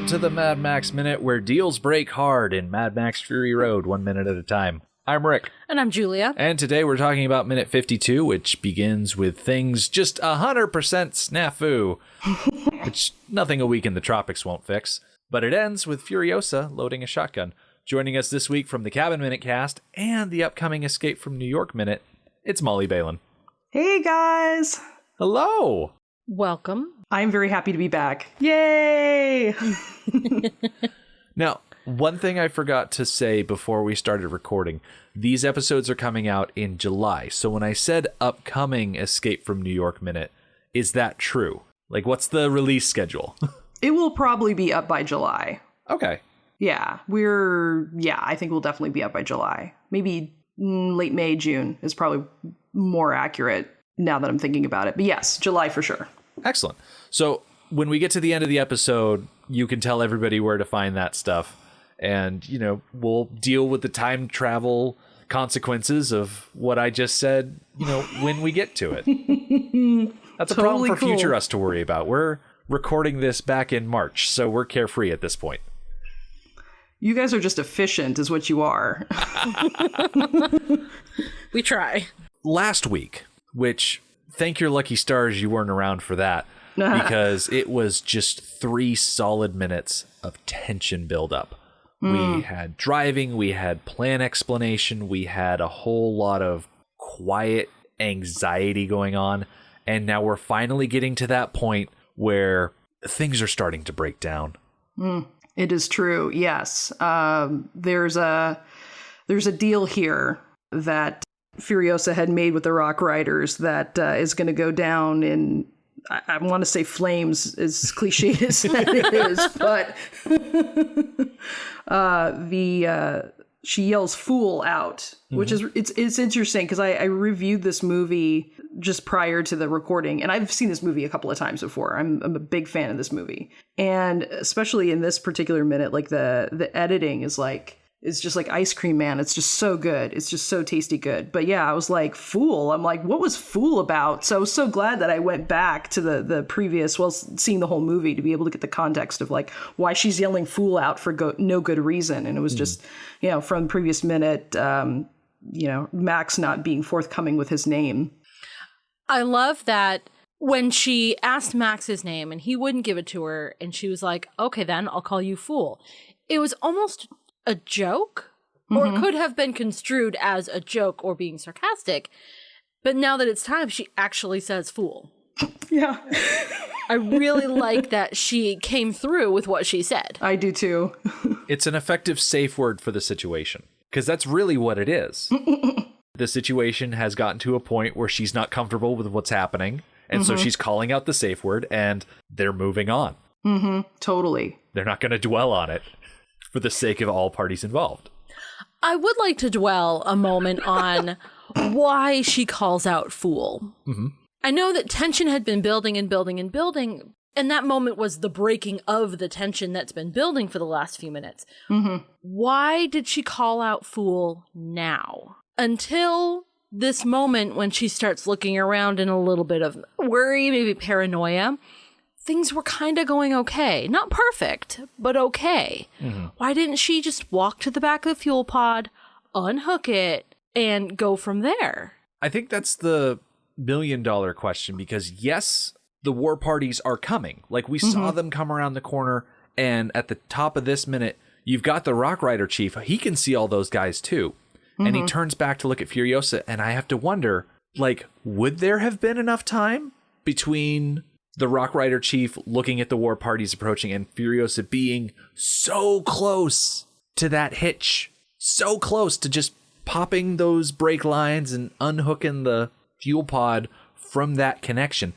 Welcome to the Mad Max Minute, where deals break hard in Mad Max Fury Road, 1 minute at a time. I'm Rick. And I'm Julia. And today we're talking about minute 52, which begins with things just 100% snafu, which nothing a week in the tropics won't fix. But it ends with Furiosa loading a shotgun. Joining us this week from the Cabin Minute cast and the upcoming Escape from New York Minute, it's Molly Bailen. Hey guys! Hello! Welcome. I'm very happy to be back. Yay! Now, one thing I forgot to say before we started recording, these episodes are coming out in July. So when I said upcoming Escape from New York Minute, is that true? Like, what's the release schedule? It will probably be up by July. Okay. Yeah, I think we'll definitely be up by July. Maybe late May, June is probably more accurate now that I'm thinking about it. But yes, July for sure. Excellent. So when we get to the end of the episode, you can tell everybody where to find that stuff. And, you know, we'll deal with the time travel consequences of what I just said, you know, when we get to it. That's a problem for future us to worry about. We're recording this back in March, so we're carefree at this point. You guys are just efficient is what you are. We try. Last week, which thank your lucky stars you weren't around for that, because it was just 3 solid minutes of tension buildup. We had driving, we had plan explanation, we had a whole lot of quiet anxiety going on, and now we're finally getting to that point where things are starting to break down. It is true, yes. There's a deal here that Furiosa had made with the Rock Riders that is going to go down in, I want to say flames, as cliched as that is, but she yells "fool" out, which is it's interesting because I reviewed this movie just prior to the recording, and I've seen this movie a couple of times before. I'm a big fan of this movie, and especially in this particular minute, like the editing is like. It's just like ice cream, man. It's just so good. It's just so tasty good. But yeah, I was like, fool. I'm like, what was fool about? So I was so glad that I went back to the previous, seeing the whole movie to be able to get the context of like why she's yelling fool out for no good reason. And it was just, you know, from the previous minute, you know, Max not being forthcoming with his name. I love that when she asked Max his name and he wouldn't give it to her and she was like, okay, then I'll call you fool. It was almost a joke, or it could have been construed as a joke or being sarcastic, but now that it's time, she actually says fool. Yeah. I really like that she came through with what she said. I do too. It's an effective safe word for the situation, because that's really what it is. The situation has gotten to a point where she's not comfortable with what's happening, and so she's calling out the safe word, and they're moving on. Totally. They're not going to dwell on it for the sake of all parties involved. I would like to dwell a moment on why she calls out fool. I know that tension had been building and building and building, and that moment was the breaking of the tension that's been building for the last few minutes. Why did she call out fool now? Until this moment when she starts looking around in a little bit of worry, maybe paranoia, things were kind of going okay. Not perfect, but okay. Why didn't she just walk to the back of the fuel pod, unhook it, and go from there? I think that's the million-dollar question, because yes, the war parties are coming. Like, we saw them come around the corner, and at the top of this minute, you've got the Rock Rider chief. He can see all those guys too. And he turns back to look at Furiosa, and I have to wonder, like, would there have been enough time between the Rock Rider chief looking at the war parties approaching and Furiosa being so close to that hitch, so close to just popping those brake lines and unhooking the fuel pod from that connection?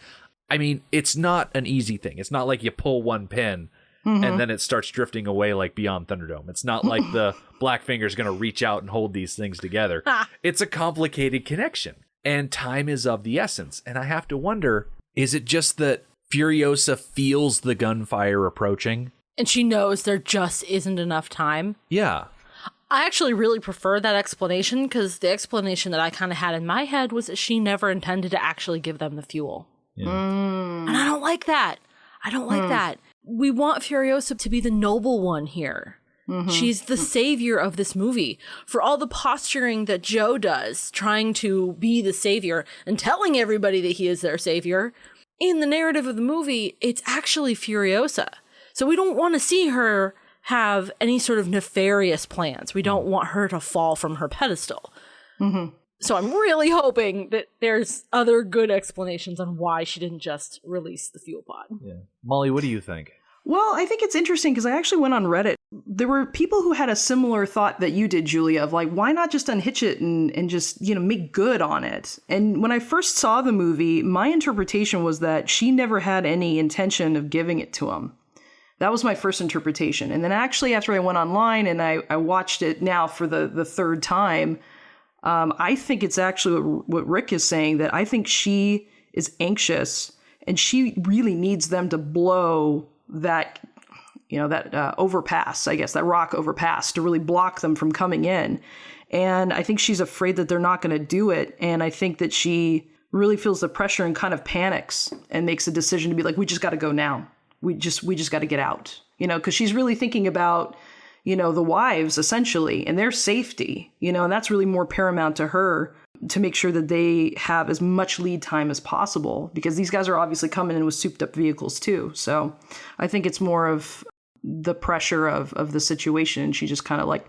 I mean, it's not an easy thing. It's not like you pull one pin and then it starts drifting away like Beyond Thunderdome. It's not like the black finger's going to reach out and hold these things together. It's a complicated connection, and time is of the essence. And I have to wonder, is it just that Furiosa feels the gunfire approaching? And she knows there just isn't enough time? Yeah. I actually really prefer that explanation, because the explanation that I kind of had in my head was that she never intended to actually give them the fuel. Yeah. And I don't like that. I don't like that. we want Furiosa to be the noble one here. She's the savior of this movie. For all the posturing that Joe does, trying to be the savior and telling everybody that he is their savior, in the narrative of the movie, it's actually Furiosa. So we don't want to see her have any sort of nefarious plans. We don't want her to fall from her pedestal. So I'm really hoping that there's other good explanations on why she didn't just release the fuel pod. Yeah. Molly, what do you think? Well, I think it's interesting because I actually went on Reddit. There were people who had a similar thought that you did, Julia, of like, why not just unhitch it and just, make good on it? And when I first saw the movie, my interpretation was that she never had any intention of giving it to him. That was my first interpretation. And then actually after I went online and I watched it now for the third time, I think it's actually what Rick is saying, that I think she is anxious and she really needs them to blow that overpass, I guess, that rock overpass, to really block them from coming in. And I think she's afraid that they're not going to do it. And I think that she really feels the pressure and kind of panics and makes a decision to be like, we just got to go now. We just got to get out, because she's really thinking about, the wives essentially and their safety, and that's really more paramount to her, to make sure that they have as much lead time as possible, because these guys are obviously coming in with souped up vehicles too. So I think it's more of the pressure of the situation. She just kind of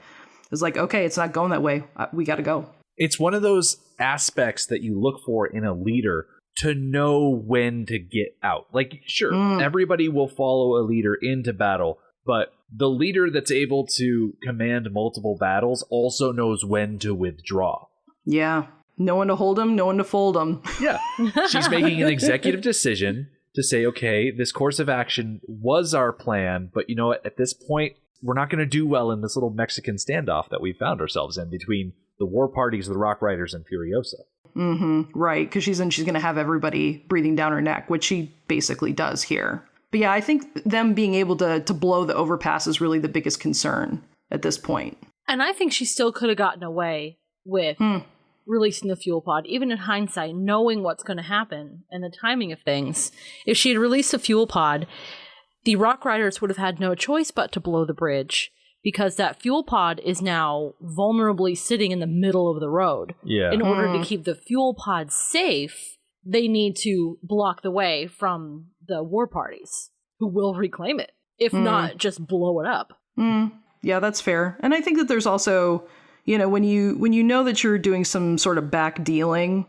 is like, okay, it's not going that way. We got to go. It's one of those aspects that you look for in a leader to know when to get out. Like, sure, everybody will follow a leader into battle, but the leader that's able to command multiple battles also knows when to withdraw. Yeah. No one to hold them, no one to fold them. Yeah. She's making an executive decision to say, okay, this course of action was our plan, but you know what? At this point, we're not going to do well in this little Mexican standoff that we found ourselves in between the war parties, the Rock Riders, and Furiosa. Right, because she's going to have everybody breathing down her neck, which she basically does here. But yeah, I think them being able to blow the overpass is really the biggest concern at this point. And I think she still could have gotten away with releasing the fuel pod, even in hindsight, knowing what's going to happen and the timing of things. If she had released the fuel pod, the Rock Riders would have had no choice but to blow the bridge, because that fuel pod is now vulnerably sitting in the middle of the road. Yeah. In order to keep the fuel pod safe, they need to block the way from the war parties, who will reclaim it, if not just blow it up. Yeah, that's fair. And I think that there's also, when you know that you're doing some sort of back dealing,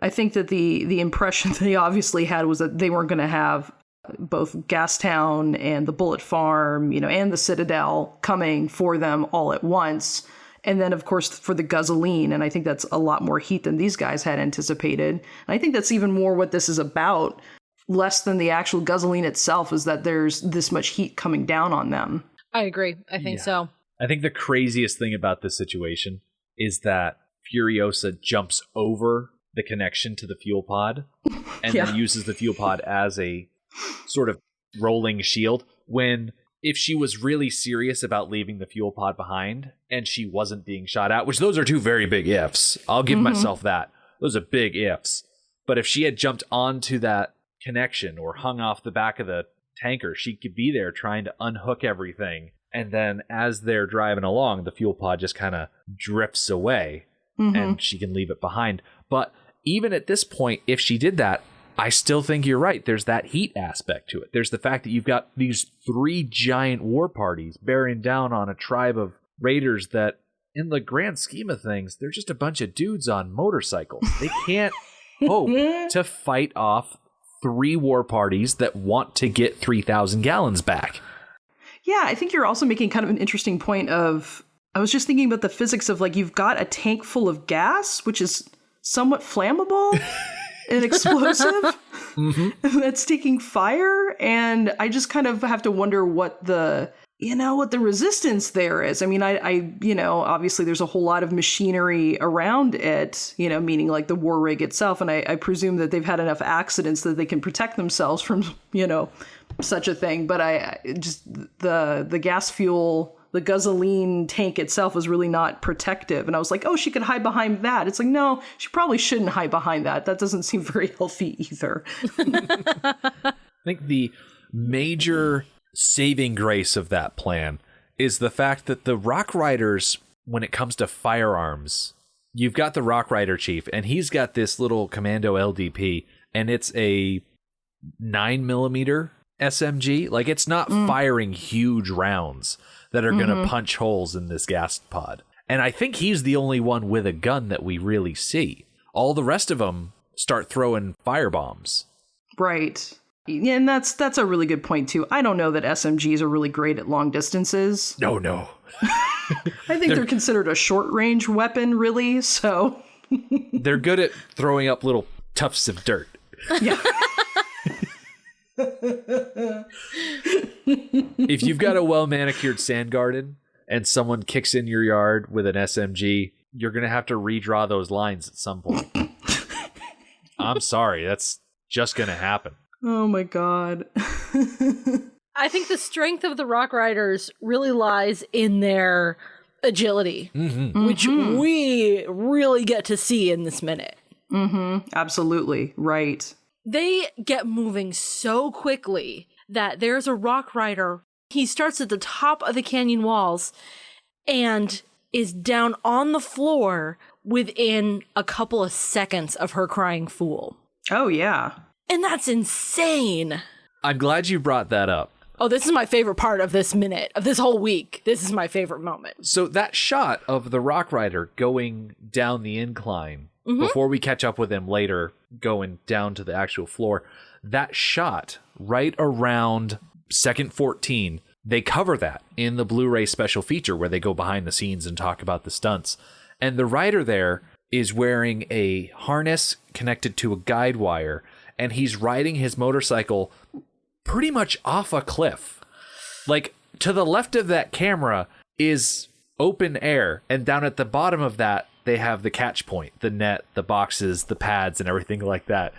I think that the impression they obviously had was that they weren't going to have both Gastown and the Bullet Farm, and the Citadel coming for them all at once. And then, of course, for the Guzzolene. And I think that's a lot more heat than these guys had anticipated. And I think that's even more what this is about, less than the actual Guzzolene itself, is that there's this much heat coming down on them. I agree. I think so. I think the craziest thing about this situation is that Furiosa jumps over the connection to the fuel pod and then uses the fuel pod as a sort of rolling shield, when if she was really serious about leaving the fuel pod behind and she wasn't being shot at, which those are two very big ifs. I'll give myself that. Those are big ifs. But if she had jumped onto that connection or hung off the back of the tanker, she could be there trying to unhook everything. And then as they're driving along, the fuel pod just kind of drifts away and she can leave it behind. But even at this point, if she did that, I still think you're right. There's that heat aspect to it. There's the fact that you've got these 3 giant war parties bearing down on a tribe of raiders that, in the grand scheme of things, they're just a bunch of dudes on motorcycles. They can't hope to fight off 3 war parties that want to get 3,000 gallons back. Yeah, I think you're also making kind of an interesting point of, I was just thinking about the physics of, you've got a tank full of gas, which is somewhat flammable and explosive, that's taking fire. And I just kind of have to wonder what the resistance there is. I mean, I obviously there's a whole lot of machinery around it, meaning the war rig itself. And I presume that they've had enough accidents that they can protect themselves from, such a thing. But I just, the gas fuel, the Guzzolene tank itself was really not protective. And I was like, oh, she could hide behind that. It's like, no, she probably shouldn't hide behind that. That doesn't seem very healthy either. I think the major saving grace of that plan is the fact that the Rock Riders, when it comes to firearms, you've got the Rock Rider chief, and he's got this little Commando LDP, and it's a 9mm SMG. Like, it's not firing huge rounds that are going to punch holes in this gas pod. And I think he's the only one with a gun that we really see. All the rest of them start throwing firebombs. Right. Yeah, and that's a really good point, too. I don't know that SMGs are really great at long distances. No. I think they're considered a short-range weapon, really, so... They're good at throwing up little tufts of dirt. Yeah. If you've got a well-manicured sand garden and someone kicks in your yard with an SMG, you're going to have to redraw those lines at some point. I'm sorry, that's just going to happen. Oh my god. I think the strength of the Rock Riders really lies in their agility, which we really get to see in this minute. Absolutely. Right. They get moving so quickly that there's a Rock Rider. He starts at the top of the canyon walls and is down on the floor within a couple of seconds of her crying fool. Oh, yeah. And that's insane. I'm glad you brought that up. Oh, this is my favorite part of this minute, of this whole week. This is my favorite moment. So that shot of the Rock Rider going down the incline, before we catch up with him later, going down to the actual floor, that shot right around second 14, they cover that in the Blu-ray special feature where they go behind the scenes and talk about the stunts. And the rider there is wearing a harness connected to a guide wire, and he's riding his motorcycle pretty much off a cliff. Like, to the left of that camera is open air, and down at the bottom of that, they have the catch point, the net, the boxes, the pads, and everything like that.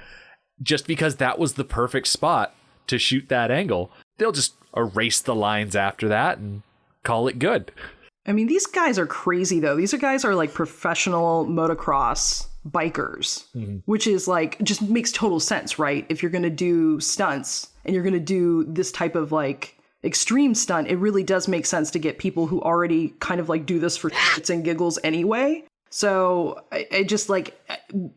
Just because that was the perfect spot to shoot that angle, they'll just erase the lines after that and call it good. I mean, these guys are crazy, though. These guys are like professional motocross bikers, which is like, just makes total sense, right? If you're going to do stunts and you're going to do this type of like extreme stunt, it really does make sense to get people who already kind of like do this for shits and giggles anyway. So I just like,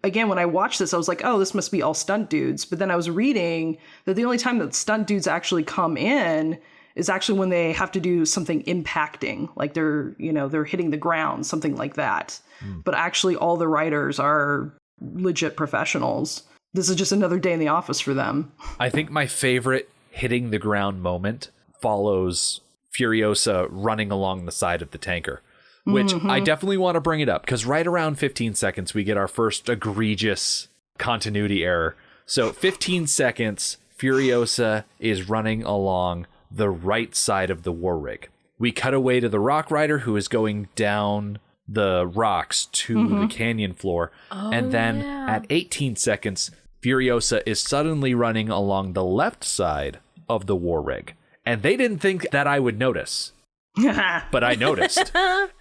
again, when I watched this, I was like, oh, this must be all stunt dudes. But then I was reading that the only time that stunt dudes actually come in is actually when they have to do something impacting, like they're hitting the ground, something like that. But actually all the writers are legit professionals. This is just another day in the office for them. I think my favorite hitting the ground moment follows Furiosa running along the side of the tanker, which I definitely want to bring it up because right around 15 seconds, we get our first egregious continuity error. So 15 seconds, Furiosa is running along the right side of the war rig. We cut away to the Rock Rider who is going down the rocks to the canyon floor. And then at 18 seconds, Furiosa is suddenly running along the left side of the war rig. And they didn't think that I would notice. But I noticed.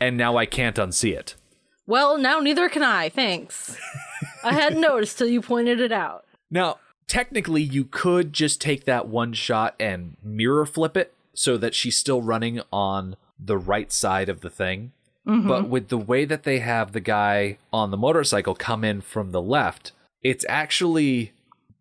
And now I can't unsee it. Well, now neither can I, thanks. I hadn't noticed till you pointed it out. Now, technically, you could just take that one shot and mirror flip it so that she's still running on the right side of the thing. But with the way that they have the guy on the motorcycle come in from the left, it's actually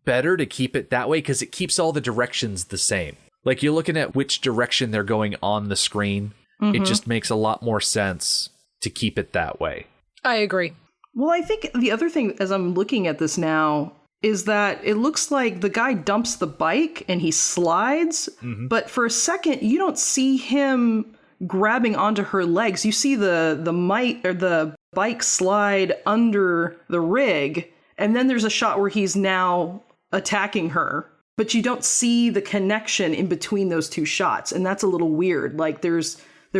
better to keep it that way because it keeps all the directions the same. Like, you're looking at which direction they're going on the screen. It just makes a lot more sense to keep it that way. I agree. Well, I think the other thing, as I'm looking at this now, is that it looks like the guy dumps the bike and he slides, but for a second, you don't see him grabbing onto her legs. You see the bike slide under the rig, and then there's a shot where he's now attacking her, but you don't see the connection in between those two shots, and that's a little weird. Like there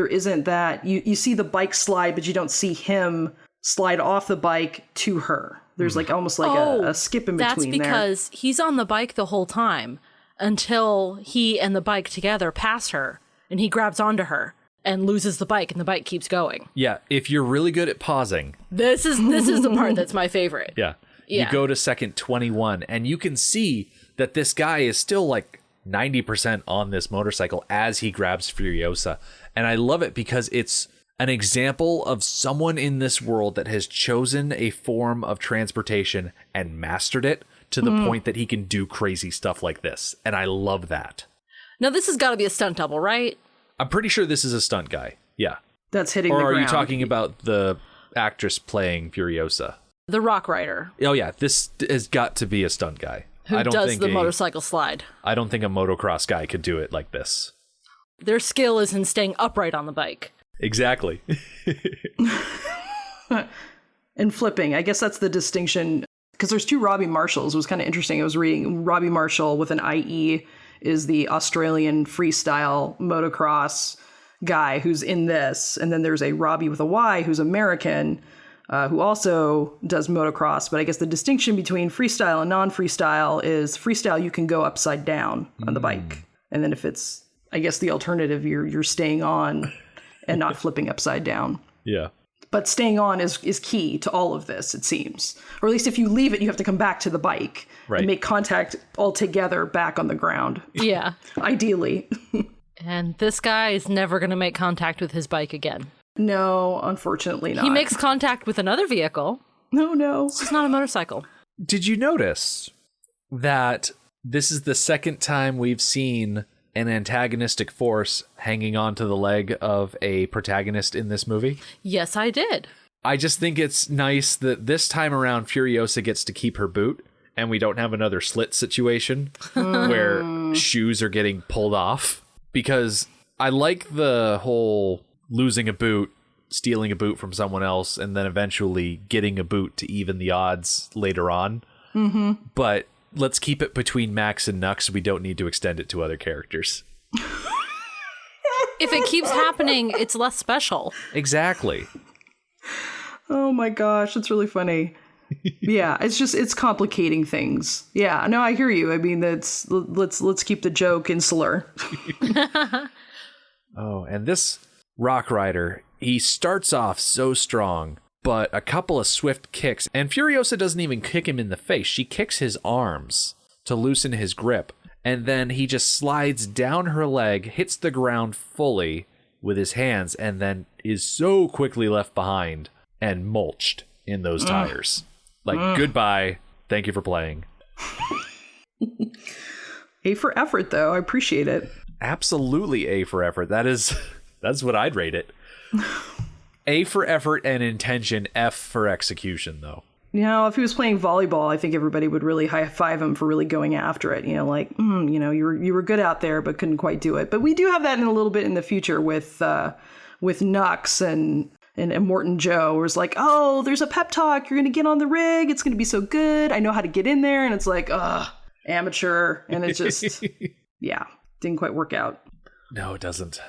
isn't that. You see the bike slide, but you don't see him slide off the bike to her. There's like almost like a skip in between. That's because he's on the bike the whole time until he and the bike together pass her, and he grabs onto her and loses the bike, and the bike keeps going. Yeah, if you're really good at pausing. This is the part that's my favorite. Yeah. You go to second 21, and you can see that this guy is still like 90% on this motorcycle as he grabs Furiosa. And I love it because it's an example of someone in this world that has chosen a form of transportation and mastered it to the point that he can do crazy stuff like this. And I love that. Now, this has got to be a stunt double, right? I'm pretty sure this is a stunt guy. Yeah. That's hitting or the are ground. you talking about the actress playing Furiosa? The Rock Rider. Oh, yeah. This has got to be a stunt guy. Who does the motorcycle slide. I don't think a motocross guy could do it like this. Their skill is in staying upright on the bike. Exactly. And flipping. I guess that's the distinction. Because there's two Robbie Marshalls. It was kind of interesting. I was reading Robbie Marshall with an IE is the Australian freestyle motocross guy who's in this. And then there's a Robbie with a Y who's American, who also does motocross. But I guess the distinction between freestyle and non-freestyle is freestyle, you can go upside down on the bike. And then if it's, I guess the alternative, you're staying on and not flipping upside down. Yeah. But staying on is key to all of this, it seems. Or at least if you leave it, you have to come back to the bike and make contact all together back on the ground. Yeah. Ideally. And this guy is never going to make contact with his bike again. No, unfortunately not. He makes contact with another vehicle. No. It's just not a motorcycle. Did you notice that this is the second time we've seen an antagonistic force hanging onto the leg of a protagonist in this movie? Yes, I did. I just think it's nice that this time around Furiosa gets to keep her boot and we don't have another slit situation where shoes are getting pulled off, because I like the whole losing a boot, stealing a boot from someone else, and then eventually getting a boot to even the odds later on. Mm-hmm. But let's keep it between Max and Nux. We don't need to extend it to other characters. If it keeps happening, it's less special. Exactly. Oh my gosh, that's really funny. Yeah, it's complicating things. Yeah, no, I hear you. I mean, let's keep the joke insular. Oh, and this Rock Rider, he starts off so strong, but a couple of swift kicks, and Furiosa doesn't even kick him in the face. She kicks his arms to loosen his grip, and then he just slides down her leg, hits the ground fully with his hands, and then is so quickly left behind and mulched in those tires. Like, goodbye. Thank you for playing. A for effort, though. I appreciate it. Absolutely A for effort. That's what I'd rate it. A for effort and intention, F for execution, though. You know, if he was playing volleyball, I think everybody would really high-five him for really going after it. You know, like, you were good out there, but couldn't quite do it. But we do have that in a little bit in the future with Nux and Immortan Joe, where it's like, oh, there's a pep talk. You're going to get on the rig. It's going to be so good. I know how to get in there. And it's like, amateur. And it's just, yeah, didn't quite work out. No, it doesn't.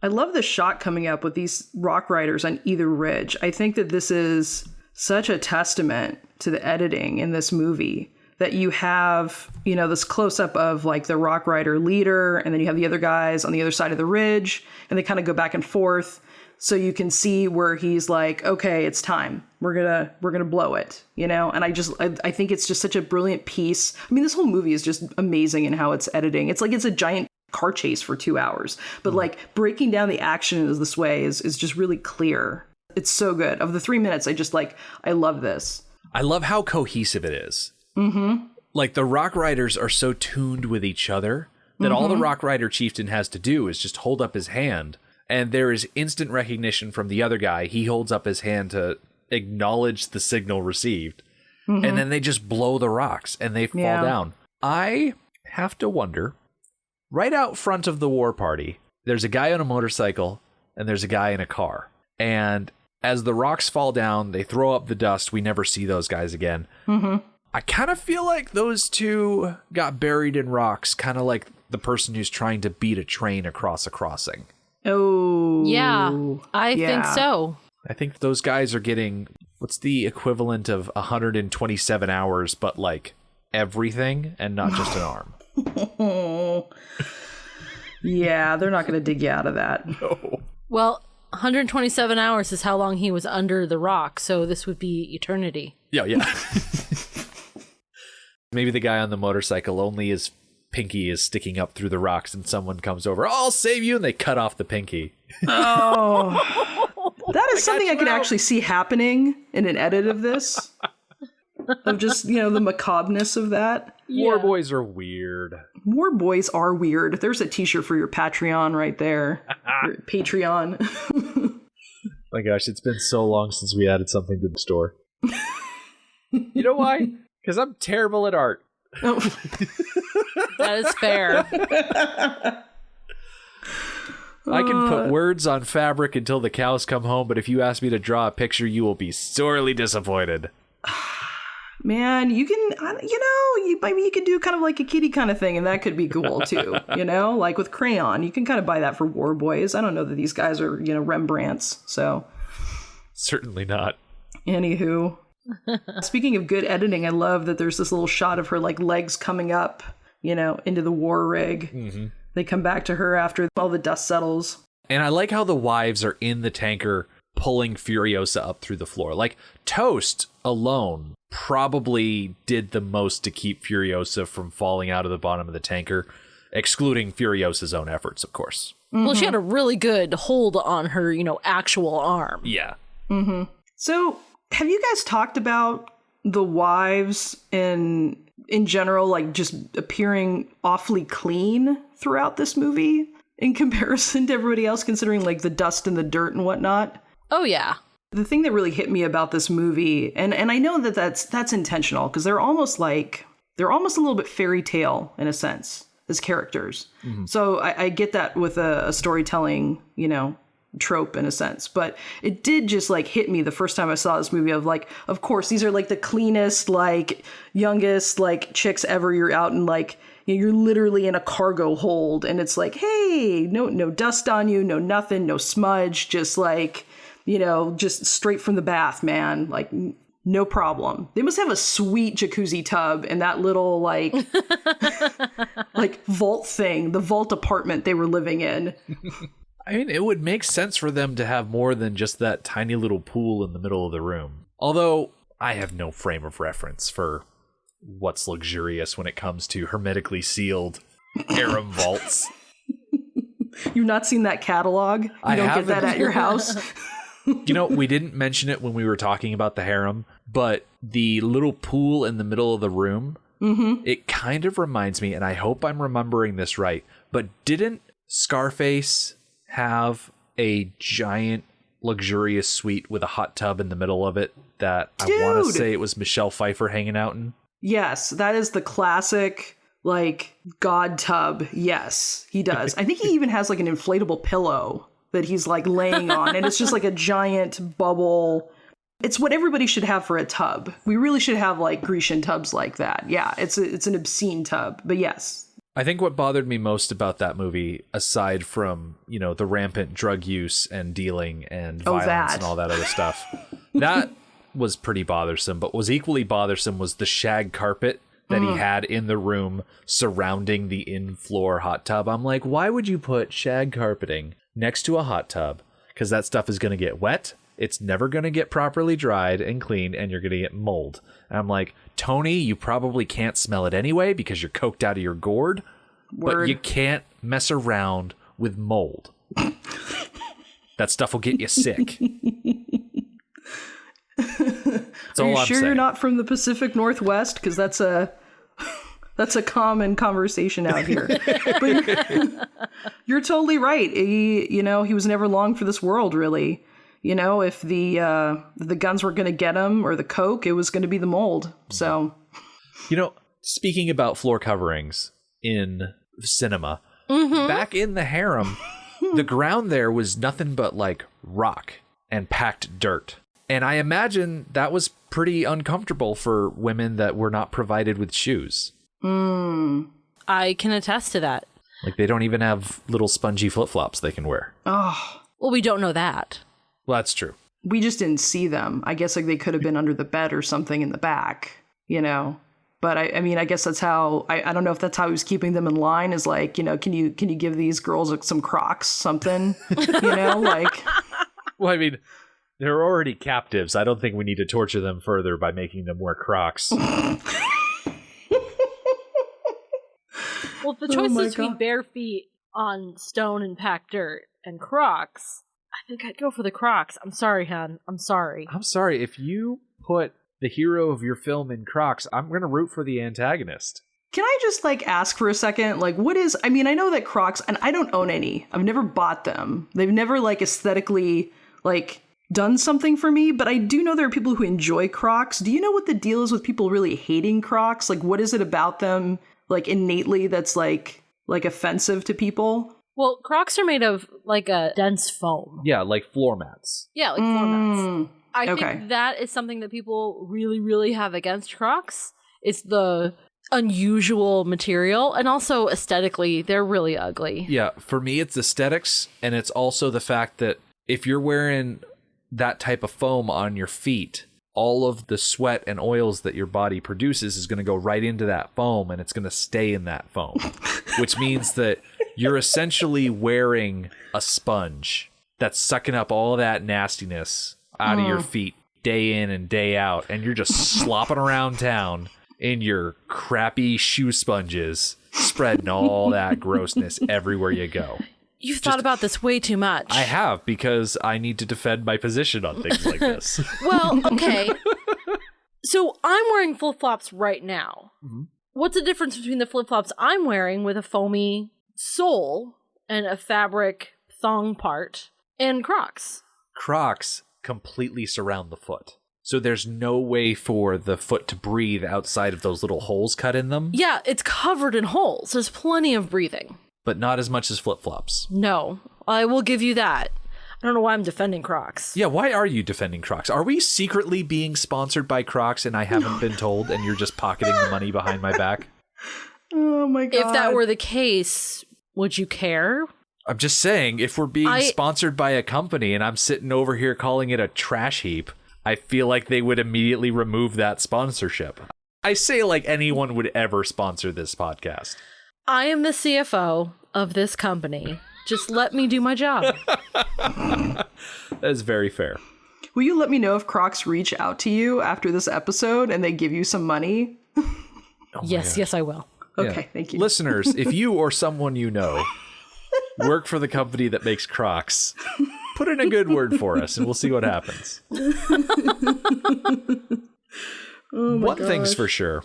I love the shot coming up with these rock riders on either ridge. I think that this is such a testament to the editing in this movie, that you have, this close-up of like the rock rider leader, and then you have the other guys on the other side of the ridge, and they kind of go back and forth. So you can see where he's like, okay, it's time. We're gonna blow it, And I think it's just such a brilliant piece. I mean, this whole movie is just amazing in how it's editing. It's like it's a giant car chase for 2 hours, but like breaking down the action in this way is just really clear. It's so good. Of the 3 minutes, I love this. I love how cohesive it is. Mm-hmm. Like, the Rock Riders are so tuned with each other that all the Rock Rider chieftain has to do is just hold up his hand, and there is instant recognition from the other guy. He holds up his hand to acknowledge the signal received, and then they just blow the rocks, and they fall down. I have to wonder, right out front of the war party, there's a guy on a motorcycle, and there's a guy in a car. And as the rocks fall down, they throw up the dust. We never see those guys again. Mm-hmm. I kind of feel like those two got buried in rocks, kind of like the person who's trying to beat a train across a crossing. Oh. Yeah, I think so. I think those guys are getting, what's the equivalent of 127 hours, but like everything and not just an arm. Yeah, they're not going to dig you out of that. No. Well, 127 hours is how long he was under the rock, so this would be eternity. Yeah. Maybe the guy on the motorcycle only is pinky is sticking up through the rocks and someone comes over, I'll save you, and they cut off the pinky. Oh, that is something I could actually see happening in an edit of this. Of just, the macabreness of that. War boys are weird. War boys are weird. There's a t-shirt for your Patreon right there. Your Patreon. My gosh, it's been so long since we added something to the store. You know why? Because I'm terrible at art. Oh. That is fair. I can put words on fabric until the cows come home, but if you ask me to draw a picture, you will be sorely disappointed. Man, you can, you could do kind of like a kitty kind of thing, and that could be cool too, like with crayon. You can kind of buy that for war boys. I don't know that these guys are, Rembrandts, so. Certainly not. Anywho. Speaking of good editing, I love that there's this little shot of her like legs coming up, into the war rig. Mm-hmm. They come back to her after all the dust settles. And I like how the wives are in the tanker pulling Furiosa up through the floor. Like, Toast alone probably did the most to keep Furiosa from falling out of the bottom of the tanker, excluding Furiosa's own efforts, of course. Mm-hmm. Well, she had a really good hold on her, actual arm. Yeah. Mm-hmm. So, have you guys talked about the wives in general, like just appearing awfully clean throughout this movie in comparison to everybody else, considering like the dust and the dirt and whatnot? Oh, yeah. The thing that really hit me about this movie, and I know that that's intentional, because they're almost a little bit fairy tale in a sense as characters. Mm-hmm. So I get that with a storytelling, trope in a sense, but it did just like hit me the first time I saw this movie of like, of course, these are like the cleanest, like youngest, like chicks ever. You're out and like, you're literally in a cargo hold, and it's like, hey, no dust on you, no nothing, no smudge, just like, just straight from the bath, man. Like, no problem. They must have a sweet jacuzzi tub in that little, like, like vault thing, the vault apartment they were living in. I mean, it would make sense for them to have more than just that tiny little pool in the middle of the room. Although, I have no frame of reference for what's luxurious when it comes to hermetically sealed harem vaults. You've not seen that catalog? You don't get that at your house? We didn't mention it when we were talking about the harem, but the little pool in the middle of the room, mm-hmm. It kind of reminds me, and I hope I'm remembering this right, but didn't Scarface have a giant luxurious suite with a hot tub in the middle of it that I want to say it was Michelle Pfeiffer hanging out in? Yes, that is the classic, like, god tub. Yes, he does. I think he even has like an inflatable pillow that he's like laying on, and it's just like a giant bubble. It's what everybody should have for a tub. We really should have like Grecian tubs like that. Yeah, it's an obscene tub, but yes. I think what bothered me most about that movie, aside from, the rampant drug use and dealing and violence and all that other stuff, that was pretty bothersome. But what was equally bothersome was the shag carpet that he had in the room surrounding the in-floor hot tub. I'm like, why would you put shag carpeting next to a hot tub? Because that stuff is going to get wet. It's never going to get properly dried and cleaned, and you're going to get mold. And I'm like, Tony, you probably can't smell it anyway because you're coked out of your gourd. Word. But you can't mess around with mold. That stuff will get you sick. That's all I'm sure saying. You're not from the Pacific Northwest? Because that's a common conversation out here. But you're totally right. He was never long for this world, really. If the guns were going to get him or the coke, it was going to be the mold. So, speaking about floor coverings in cinema, mm-hmm. back in the harem, the ground there was nothing but like rock and packed dirt. And I imagine that was pretty uncomfortable for women that were not provided with shoes. I can attest to that. Like, they don't even have little spongy flip-flops they can wear. Oh. Well, we don't know that. Well, that's true. We just didn't see them. I guess like they could have been under the bed or something in the back, But I mean, I guess that's how, I don't know if that's how he was keeping them in line, is like, can you give these girls some Crocs, something, like. Well, I mean, they're already captives. I don't think we need to torture them further by making them wear Crocs. Well, Well, if the choice is between bare feet on stone and packed dirt and Crocs, I think I'd go for the Crocs. I'm sorry, hon. I'm sorry. I'm sorry. If you put the hero of your film in Crocs, I'm going to root for the antagonist. Can I just ask for a second? What is, I mean, I know that Crocs, and I don't own any. I've never bought them. They've never aesthetically done something for me, but I do know there are people who enjoy Crocs. Do you know what the deal is with people really hating Crocs? What is it about them innately that's offensive to people? Well, Crocs are made of a dense foam. Yeah, like floor mats. Yeah, like floor mats. I think that is something that people really, really have against Crocs. It's the unusual material, and also aesthetically, they're really ugly. Yeah, for me, it's aesthetics, and it's also the fact that if you're wearing that type of foam on your feet, all of the sweat and oils that your body produces is going to go right into that foam, and it's going to stay in that foam, which means that you're essentially wearing a sponge that's sucking up all that nastiness out of your feet day in and day out, and you're just slopping around town in your crappy shoe sponges, spreading all that grossness everywhere you go. You've thought about this way too much. I have, because I need to defend my position on things like this. Well, okay. So I'm wearing flip-flops right now. Mm-hmm. What's the difference between the flip-flops I'm wearing with a foamy sole and a fabric thong part and Crocs? Crocs completely surround the foot. So there's no way for the foot to breathe outside of those little holes cut in them. Yeah, it's covered in holes. There's plenty of breathing. But not as much as flip-flops. No, I will give you that. I don't know why I'm defending Crocs. Yeah, why are you defending Crocs? Are we secretly being sponsored by Crocs and I haven't been told, and you're just pocketing the money behind my back? Oh my God. If that were the case, would you care? I'm just saying, if we're being sponsored by a company and I'm sitting over here calling it a trash heap, I feel like they would immediately remove that sponsorship. I say like anyone would ever sponsor this podcast. I am the CFO of this company. Just let me do my job. That is very fair. Will you let me know if Crocs reach out to you after this episode and they give you some money? Yes, I will. Okay, thank you. Listeners, if you or someone you know work for the company that makes Crocs, put in a good word for us and we'll see what happens. One thing's for sure.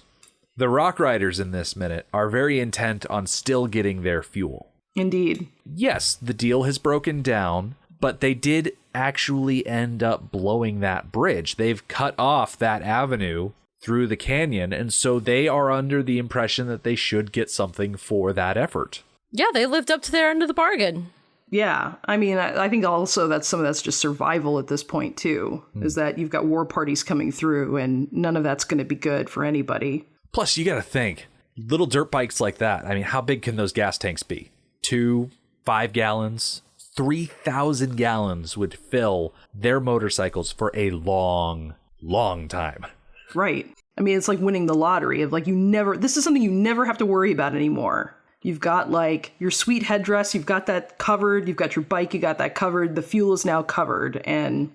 The Rock Riders in this minute are very intent on still getting their fuel. Indeed. Yes, the deal has broken down, but they did actually end up blowing that bridge. They've cut off that avenue through the canyon, and so they are under the impression that they should get something for that effort. Yeah, they lived up to their end of the bargain. Yeah, I mean, I think also that some of that's just survival at this point, too, is that you've got war parties coming through, and none of that's going to be good for anybody. Plus, you got to think, little dirt bikes like that, I mean, how big can those gas tanks be? 2, 5 gallons, 3,000 gallons would fill their motorcycles for a long, long time. Right. I mean, it's like winning the lottery of this is something you never have to worry about anymore. You've got your sweet headdress, you've got that covered, you've got your bike, you got that covered, the fuel is now covered, and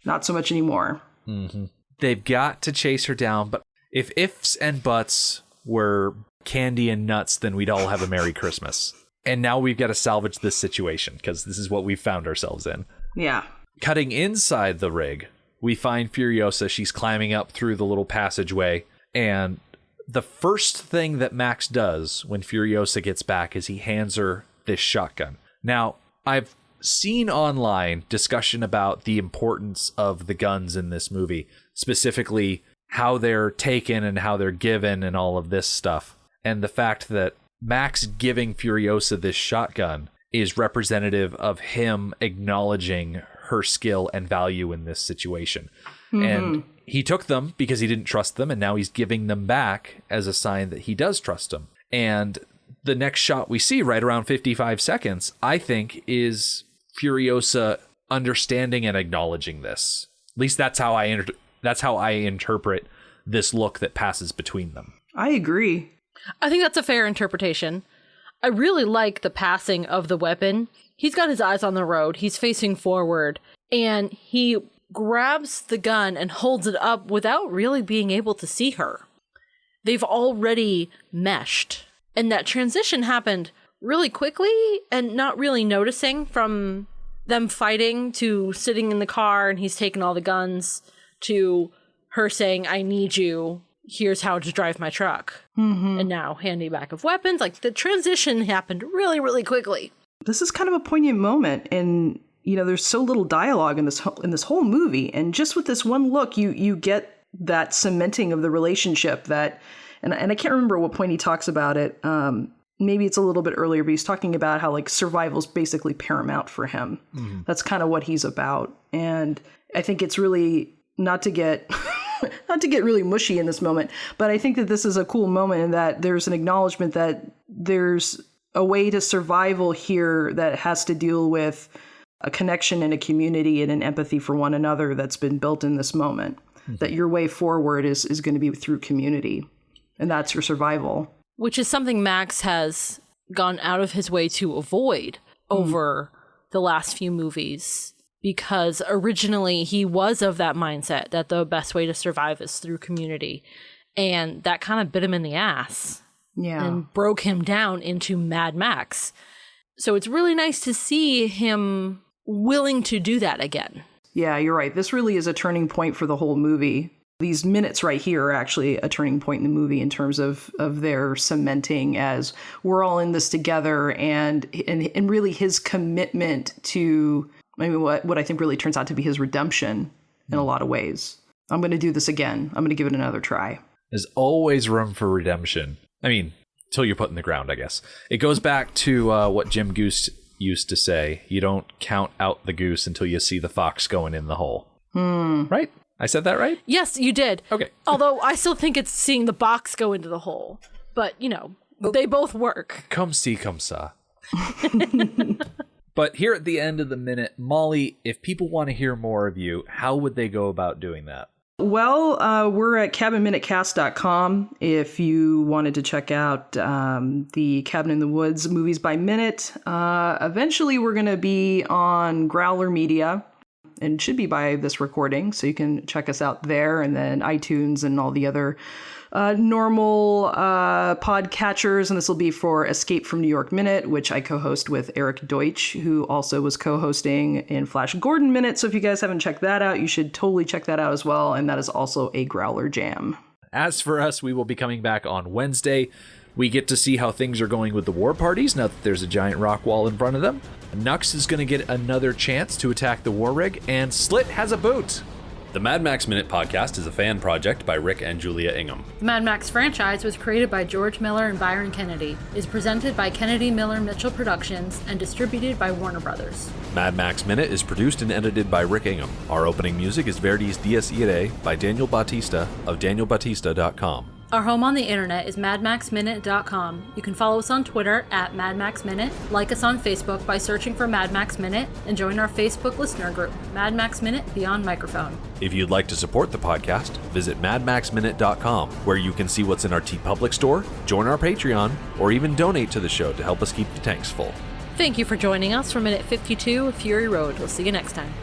not so much anymore. Mm-hmm. They've got to chase her down, but if ifs and buts were candy and nuts, then we'd all have a Merry Christmas. And now we've got to salvage this situation, because this is what we've found ourselves in. Yeah. Cutting inside the rig, we find Furiosa. She's climbing up through the little passageway, and the first thing that Max does when Furiosa gets back is he hands her this shotgun. Now, I've seen online discussion about the importance of the guns in this movie, specifically how they're taken and how they're given and all of this stuff. And the fact that Max giving Furiosa this shotgun is representative of him acknowledging her skill and value in this situation. Mm-hmm. And he took them because he didn't trust them, and now he's giving them back as a sign that he does trust them. And the next shot we see right around 55 seconds, I think, is Furiosa understanding and acknowledging this. At least that's how I interpret this look that passes between them. I agree. I think that's a fair interpretation. I really like the passing of the weapon. He's got his eyes on the road. He's facing forward, and he grabs the gun and holds it up without really being able to see her. They've already meshed. And that transition happened really quickly and not really noticing, from them fighting to sitting in the car and he's taking all the guns to her saying, I need you. Here's how to drive my truck. And now handing back of weapons. Like, the transition happened really, really quickly. This is kind of a poignant moment, and there's so little dialogue in this whole movie, and just with this one look, you get that cementing of the relationship that, and I can't remember what point he talks about it. Maybe it's a little bit earlier, but he's talking about how like survival's basically paramount for him. That's kind of what he's about, and I think it's really not to get really mushy in this moment, but I think that this is a cool moment in that there's an acknowledgement that there's a way to survival here that has to deal with a connection and a community and an empathy for one another that's been built in this moment. That your way forward is going to be through community, and that's your survival. Which is something Max has gone out of his way to avoid over the last few movies, because originally he was of that mindset that the best way to survive is through community. And that kind of bit him in the ass. Yeah. And broke him down into Mad Max. So it's really nice to see him willing to do that again. Yeah, you're right. This really is a turning point for the whole movie. These minutes right here are actually a turning point in the movie in terms of their cementing as we're all in this together, and really his commitment to, what I think really turns out to be his redemption in a lot of ways. I'm going to do this again. I'm going to give it another try. There's always room for redemption. I mean, till you're put in the ground, I guess. It goes back to what Jim Goose used to say. You don't count out the goose until you see the fox going in the hole. Right? I said that right? Yes, you did. Okay. Although I still think it's seeing the box go into the hole. But, they both work. Come see, come saw. But here at the end of the minute, Molly, if people want to hear more of you, how would they go about doing that? Well, we're at cabinminutecast.com if you wanted to check out the Cabin in the Woods movies by minute. Eventually, we're going to be on Growler Media, and should be by this recording, so you can check us out there, and then iTunes and all the other normal podcatchers. And this will be for Escape from New York Minute, which I co-host with Eric Deutsch, who also was co-hosting in Flash Gordon Minute. So if you guys haven't checked that out, you should totally check that out as well. And that is also a Growler jam. As for us, we will be coming back on Wednesday. We get to see how things are going with the war parties now that there's a giant rock wall in front of them. Nux is going to get another chance to attack the war rig, and Slit has a boot. The Mad Max Minute podcast is a fan project by Rick and Julia Ingham. The Mad Max franchise was created by George Miller and Byron Kennedy, is presented by Kennedy Miller Mitchell Productions, and distributed by Warner Brothers. Mad Max Minute is produced and edited by Rick Ingham. Our opening music is Verdi's Dies Irae by Daniel Bautista of danielbautista.com. Our home on the internet is madmaxminute.com. You can follow us on Twitter at madmaxminute, like us on Facebook by searching for Mad Max Minute, and join our Facebook listener group, Mad Max Minute Beyond Microphone. If you'd like to support the podcast, visit madmaxminute.com, where you can see what's in our TeePublic store, join our Patreon, or even donate to the show to help us keep the tanks full. Thank you for joining us for Minute 52 of Fury Road. We'll see you next time.